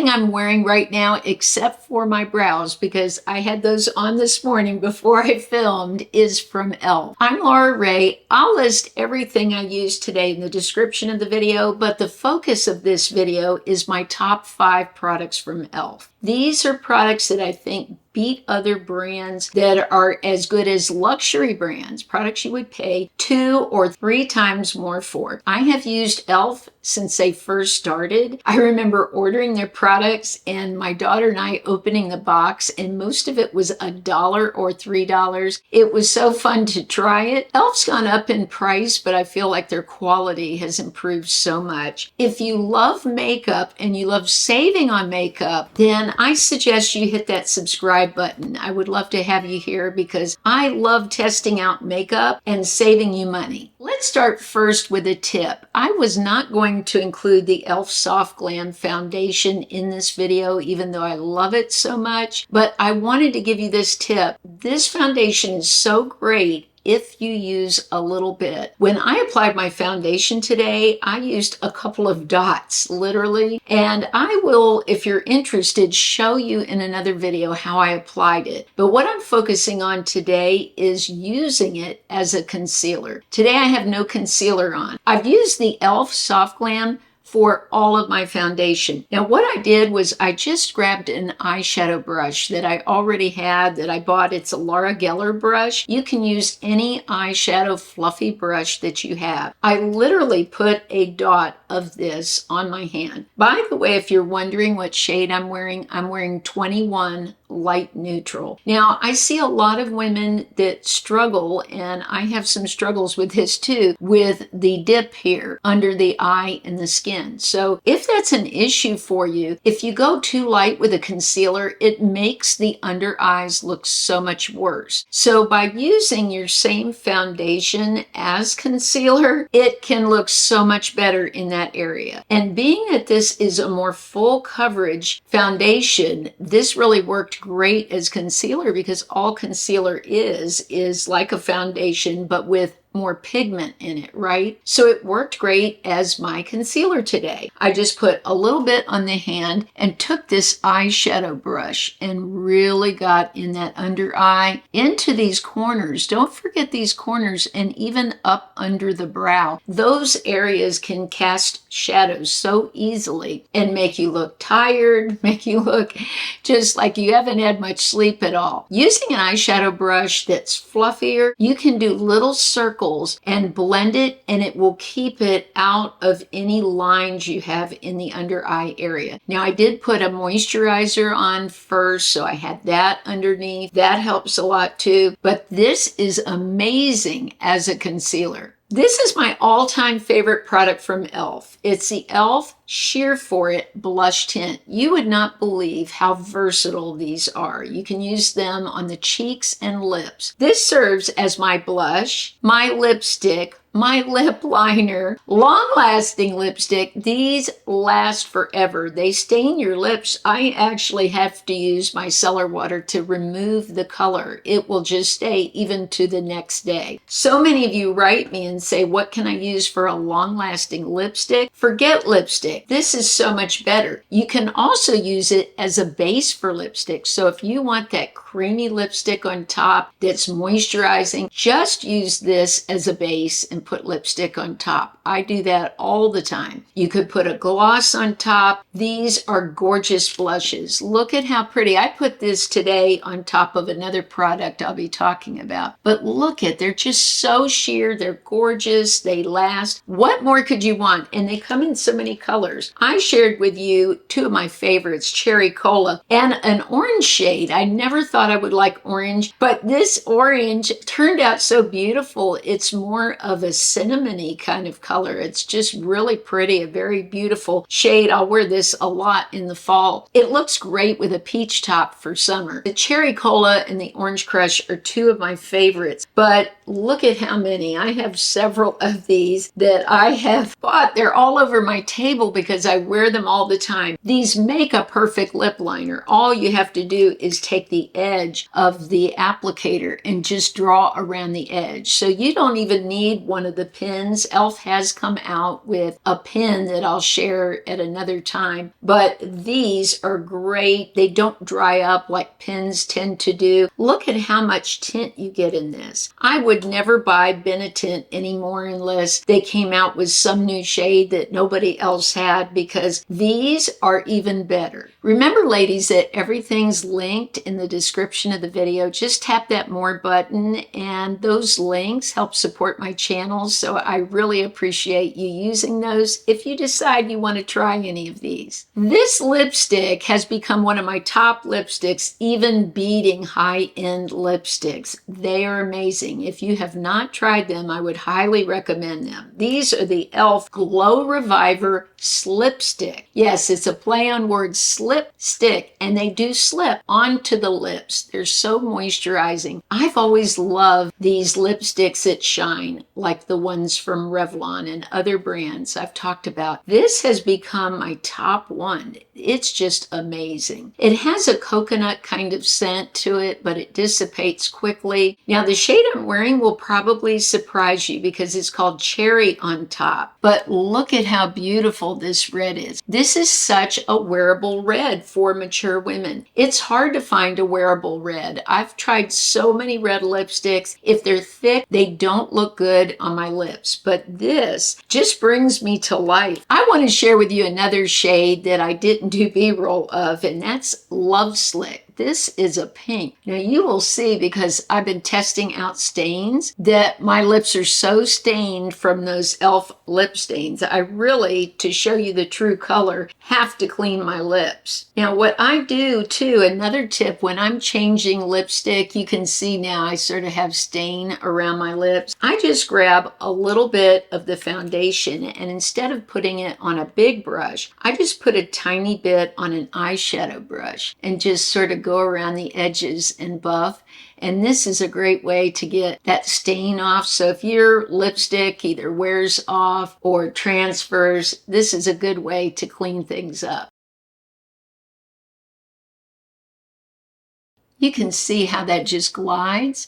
Everything I'm wearing right now, except for my brows, because I had those on this morning before I filmed, is from e.l.f. I'm Laura Rae. I'll list everything I used today in the description of the video, but the focus of this video is my top 5 products from e.l.f. These are products that I think beat other brands that are as good as luxury brands, products you would pay 2 or 3 times more for. I have used e.l.f. since they first started. I remember ordering their products and my daughter and I opening the box, and most of it was $1 or $3. It was so fun to try it. e.l.f.'s gone up in price, but I feel like their quality has improved so much. If you love makeup and you love saving on makeup, then I suggest you hit that subscribe button. I would love to have you here because I love testing out makeup and saving you money. Let's start first with a tip. I was not going to include the e.l.f. Soft Glam foundation in this video, even though I love it so much, but I wanted to give you this tip. This foundation is so great if you use a little bit. When I applied my foundation today, I used a couple of dots, literally, and I will, if you're interested, show you in another video how I applied it. But what I'm focusing on today is using it as a concealer. Today I have no concealer on. I've used the e.l.f. Soft Glam for all of my foundation. Now what I did was I just grabbed an eyeshadow brush that I already had that I bought. It's a Laura Geller brush. You can use any eyeshadow fluffy brush that you have. I literally put a dot of this on my hand. By the way, if you're wondering what shade I'm wearing 21 light neutral. Now I see a lot of women that struggle, and I have some struggles with this too, with the dip here under the eye and the skin. So if that's an issue for you, if you go too light with a concealer, it makes the under eyes look so much worse. So by using your same foundation as concealer, it can look so much better in that area. And being that this is a more full coverage foundation, this really worked great as concealer because all concealer is like a foundation but with more pigment in it, right? So it worked great as my concealer today. I just put a little bit on the hand and took this eyeshadow brush and really got in that under eye into these corners. Don't forget these corners, and even up under the brow. Those areas can cast shadows so easily and make you look tired, make you look just like you haven't had much sleep at all. Using an eyeshadow brush that's fluffier, you can do little circles and blend it, and it will keep it out of any lines you have in the under eye area. Now I did put a moisturizer on first, so I had that underneath. That helps a lot too, but this is amazing as a concealer. This is my all-time favorite product from e.l.f. It's the e.l.f. Sheer For It Blush Tint. You would not believe how versatile these are. You can use them on the cheeks and lips. This serves as my blush, my lipstick, my lip liner, long-lasting lipstick. These last forever. They stain your lips. I actually have to use my cellar water to remove the color. It will just stay even to the next day. So many of you write me and say, what can I use for a long-lasting lipstick? Forget lipstick. This is so much better. You can also use it as a base for lipstick. So if you want that creamy lipstick on top that's moisturizing, just use this as a base and put lipstick on top. I do that all the time. You could put a gloss on top. These are gorgeous blushes. Look at how pretty. I put this today on top of another product I'll be talking about. But look at, they're just so sheer. They're gorgeous. They last. What more could you want? And they come in so many colors. I shared with you 2 of my favorites, Cherry Cola and an orange shade. I never thought I would like orange, but this orange turned out so beautiful. It's more of a cinnamony kind of color. It's just really pretty, a very beautiful shade. I'll wear this a lot in the fall. It looks great with a peach top for summer. The Cherry Cola and the Orange Crush are 2 of my favorites, but look at how many. I have several of these that I have bought. They're all over my table because I wear them all the time. These make a perfect lip liner. All you have to do is take the edge edge of the applicator and just draw around the edge. So you don't even need one of the pins. e.l.f. has come out with a pin that I'll share at another time, but these are great. They don't dry up like pins tend to do. Look at how much tint you get in this. I would never buy Benetint anymore unless they came out with some new shade that nobody else had, because these are even better. Remember, ladies, that everything's linked in the description of the video. Just tap that more button, and those links help support my channel, so I really appreciate you using those if you decide you want to try any of these. This lipstick has become one of my top lipsticks, even beating high-end lipsticks. They are amazing. If you have not tried them, I would highly recommend them. These are the e.l.f. Glow Reviver Slip Stick. Yes, it's a play on words, slip stick, and they do slip onto the lips. They're so moisturizing. I've always loved these lipsticks that shine, like the ones from Revlon and other brands I've talked about. This has become my top one. It's just amazing. It has a coconut kind of scent to it, but it dissipates quickly. Now, the shade I'm wearing will probably surprise you because it's called Cherry on Top, but look at how beautiful this red is. This is such a wearable red for mature women. It's hard to find a wearable red. I've tried so many red lipsticks. If they're thick, they don't look good on my lips, but this just brings me to life. I want to share with you another shade that I didn't do B-roll of, and that's Love Slick. This is a pink. Now you will see, because I've been testing out stains, that my lips are so stained from those e.l.f. lip stains. I really, to show you the true color, have to clean my lips. Now what I do too, another tip, when I'm changing lipstick, you can see now I sort of have stain around my lips. I just grab a little bit of the foundation, and instead of putting it on a big brush, I just put a tiny bit on an eyeshadow brush and just sort of go around the edges and buff. And this is a great way to get that stain off. So if your lipstick either wears off or transfers, this is a good way to clean things up. You can see how that just glides.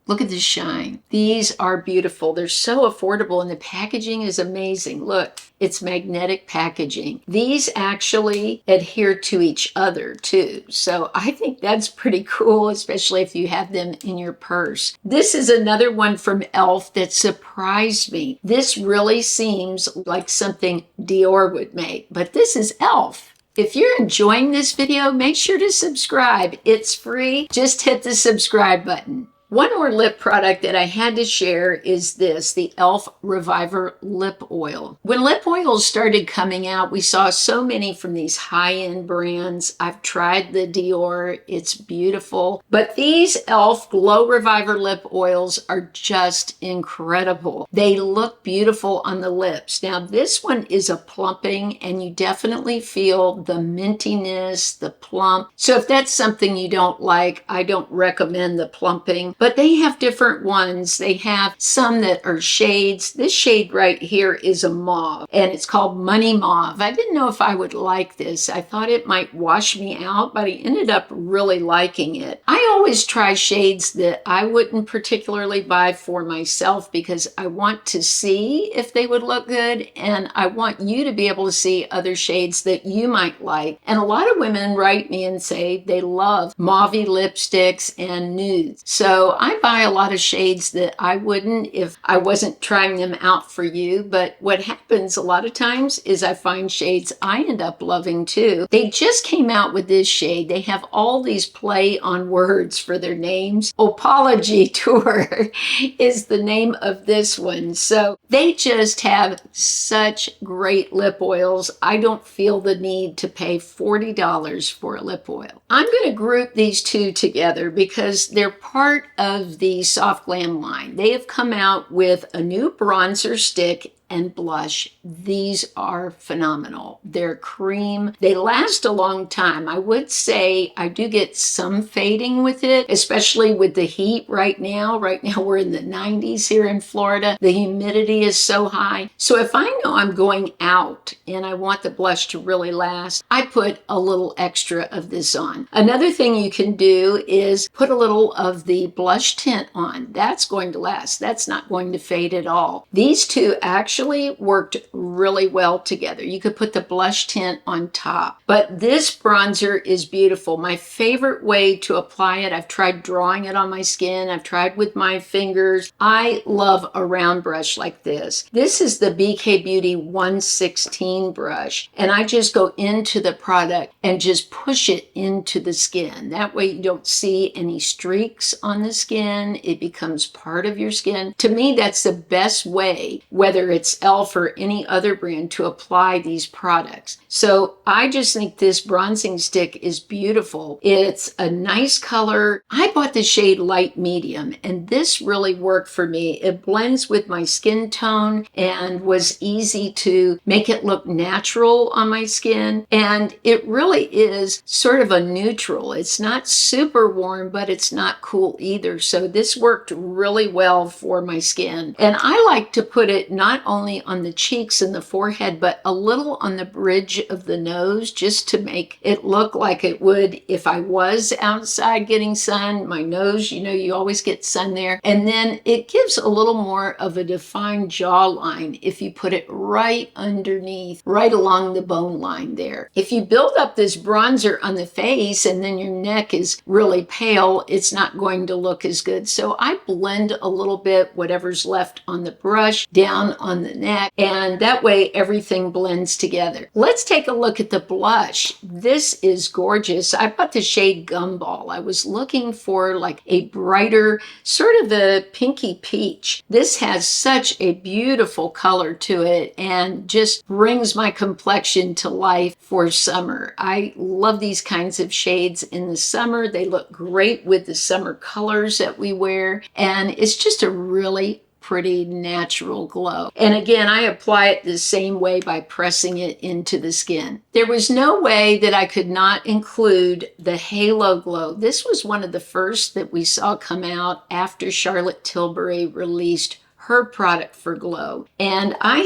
Look at the shine. These are beautiful. They're so affordable, and the packaging is amazing. Look, it's magnetic packaging. These actually adhere to each other too. So I think that's pretty cool, especially if you have them in your purse. This is another one from e.l.f. that surprised me. This really seems like something Dior would make, but this is e.l.f. If you're enjoying this video, make sure to subscribe. It's free. Just hit the subscribe button. One more lip product that I had to share is this, the e.l.f. Reviver Lip Oil. When lip oils started coming out, we saw so many from these high-end brands. I've tried the Dior, it's beautiful. But these e.l.f. Glow Reviver Lip Oils are just incredible. They look beautiful on the lips. Now this one is a plumping, and you definitely feel the mintiness, the plump. So if that's something you don't like, I don't recommend the plumping. But they have different ones. They have some that are shades. This shade right here is a mauve, and it's called Money Mauve. I didn't know if I would like this. I thought it might wash me out, but I ended up really liking it. I always try shades that I wouldn't particularly buy for myself because I want to see if they would look good, and I want you to be able to see other shades that you might like. And a lot of women write me and say they love mauvey lipsticks and nudes. So I buy a lot of shades that I wouldn't if I wasn't trying them out for you. But what happens a lot of times is I find shades I end up loving too. They just came out with this shade. They have all these play on words for their names. Opology Tour is the name of this one. So they just have such great lip oils. I don't feel the need to pay $40 for a lip oil. I'm going to group these two together because they're part of the Soft Glam line. They have come out with a new bronzer stick and blush, these are phenomenal. They're cream. They last a long time. I would say I do get some fading with it, especially with the heat right now. Right now we're in the 90s here in Florida. The humidity is so high. So if I know I'm going out and I want the blush to really last, I put a little extra of this on. Another thing you can do is put a little of the blush tint on. That's going to last. That's not going to fade at all. These two actually worked really well together. You could put the blush tint on top, but this bronzer is beautiful. My favorite way to apply it, I've tried drawing it on my skin. I've tried with my fingers. I love a round brush like this. This is the BK Beauty 116 brush, and I just go into the product and just push it into the skin. That way you don't see any streaks on the skin. It becomes part of your skin. To me, that's the best way, whether it's e.l.f. or any other brand, to apply these products. So I just think this bronzing stick is beautiful. It's a nice color. I bought the shade light medium, and this really worked for me. It blends with my skin tone and was easy to make it look natural on my skin. And it really is sort of a neutral. It's not super warm, but it's not cool either. So this worked really well for my skin. And I like to put it not only on the cheeks and the forehead, but a little on the bridge of the nose, just to make it look like it would if I was outside getting sun. My nose, you know, you always get sun there. And then it gives a little more of a defined jawline if you put it right underneath, right along the bone line there. If you build up this bronzer on the face and then your neck is really pale, it's not going to look as good. So I blend a little bit, whatever's left on the brush, down on the neck, and that way everything blends together. Let's take a look at the blush. This is gorgeous. I bought the shade Gumball. I was looking for like a brighter, sort of a pinky peach. This has such a beautiful color to it and just brings my complexion to life for summer. I love these kinds of shades in the summer. They look great with the summer colors that we wear, and it's just a really pretty natural glow. And again, I apply it the same way by pressing it into the skin. There was no way that I could not include the Halo Glow. This was one of the first that we saw come out after Charlotte Tilbury released her product for glow. And I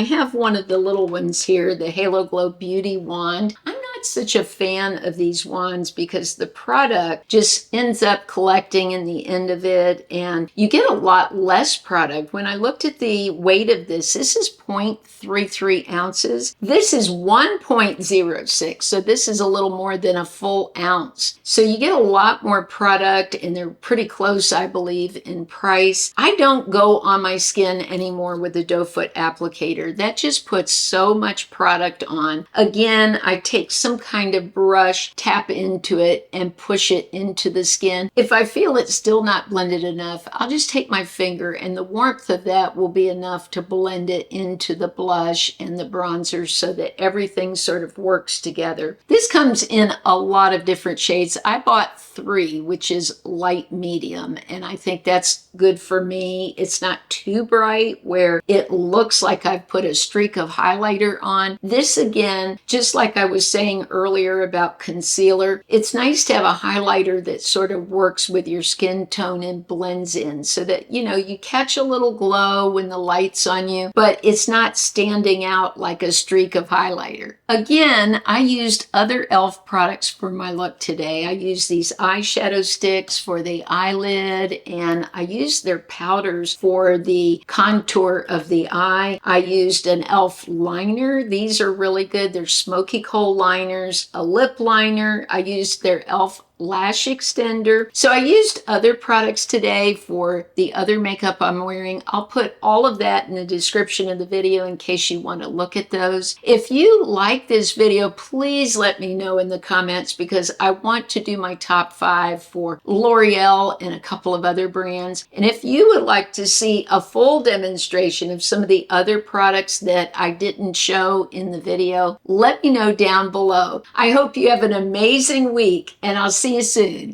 have one of the little ones here, the Halo Glow Beauty Wand. I'm not such a fan of these wands because the product just ends up collecting in the end of it, and you get a lot less product. When I looked at the weight of this is 0.33 ounces. This is 1.06, so this is a little more than a full ounce. So you get a lot more product, and they're pretty close, I believe, in price. I don't go on my skin anymore with the doe foot applicator. That just puts so much product on. Again, I take some kind of brush, tap into it, and push it into the skin. If I feel it's still not blended enough, I'll just take my finger, and the warmth of that will be enough to blend it into the blush and the bronzer so that everything sort of works together. This comes in a lot of different shades. I bought 3, which is light medium, and I think that's good for me. It's not too bright where it looks like I've put a streak of highlighter on. This, again, just like I was saying earlier about concealer, it's nice to have a highlighter that sort of works with your skin tone and blends in so that, you know, you catch a little glow when the light's on you, but it's not standing out like a streak of highlighter. Again, I used other e.l.f. products for my look today. I used these eyeshadow sticks for the eyelid, and I used their powders for the contour of the eye. I used an e.l.f. liner. These are really good. They're smoky coal liners. A lip liner. I used their e.l.f. lash extender. So I used other products today for the other makeup I'm wearing. I'll put all of that in the description of the video in case you want to look at those. If you like this video, please let me know in the comments because I want to do my top 5 for L'Oreal and a couple of other brands. And if you would like to see a full demonstration of some of the other products that I didn't show in the video, let me know down below. I hope you have an amazing week, and I'll see you soon.